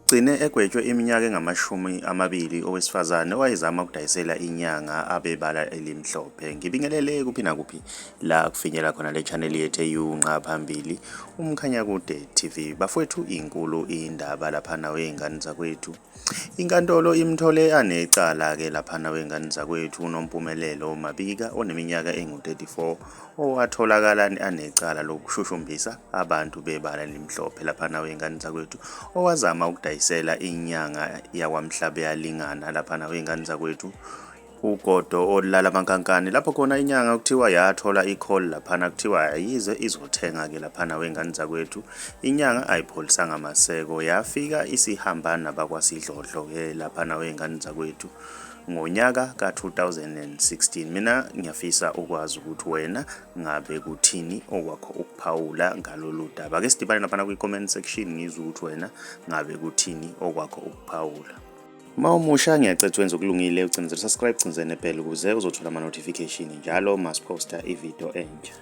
Ugcine egwetshwe iminyaka engamashumi 20 owesifazane owayezama ukudayisela inyanga abebala elimhlophe. Ngibingelele kuphi nakuphi la kufinyela khona le channel yethu eyunqa phambili uMkhanyakude TV. Bafowethu inkulu indaba lapha nawe ingane zakwethu. Inkantolo imthole anecala ke lapha nawe ingane zakwethu uNompumelelo Mabika oneminyaka engu-34 owatholakala anecala lokushushumbisa abantu bebala elimhlophe lapha nawe ingane zakwethu owazama ukudayisela inyanga yakwaMhlaba uyalingana lapha nawe ingane zakwethu ugodo olala abankankani lapho khona inyanga kuthiwa yathola i-call laphana kuthiwa yize izothenga ke lapha nawe ingane zakwethu inyanga ayipholisanga amaseko yafika isihamba nabakwasidlodlo ke lapha nawe ingane zakwethu ngonyaka ka-2016. Mina ngiyafisa ukwazi ukuthi wena ngabe kuthini okwakho ukuphawula ngalolu daba. Ake sidibane lapha kwi-comment section ngizwe ukuthi wena ngabe kuthini okwakho ukuphawula. Uma umusha ngiyacela wenze okulungile ucinezela subscribe cinzene bell ukuze uzothola ama-notification njalo masiposta ivideo entsha.